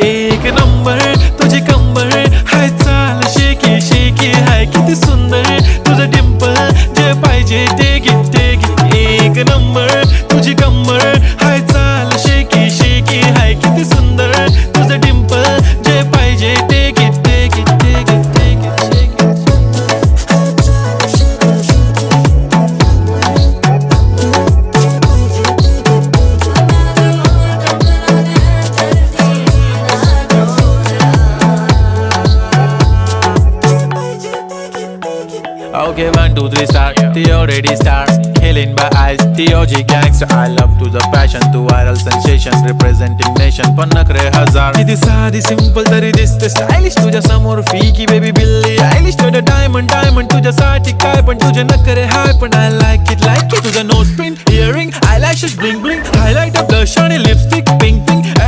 एक नंबर तुझी कंबर हाय चाल शेकी शेकी हाय किती सुंदर तुझं डिंपल जे पाहिजे ते घे एक नंबर तुझी कंबर हाय चाल शेकी शेकी हाय किती सुंदर तुझं डिंपल जे पाहिजे ते घे Okay, 1, 2, 3 star. The already star. Killing by eyes. The OG gangster. I love to the passion, to viral sensation, representing nation. पण नखरे हजार. किती साधी simple तरी दिसते stylish. तुझ्या समोर फीकी baby बिल्ली आयलिश. तुझं diamond तुझ्यासाठी काय पण तुझे नखरे हाय पण I like it. तुझं nose pin, earring, eyelashes bling bling, highlight, blush आणि lipstick, pink.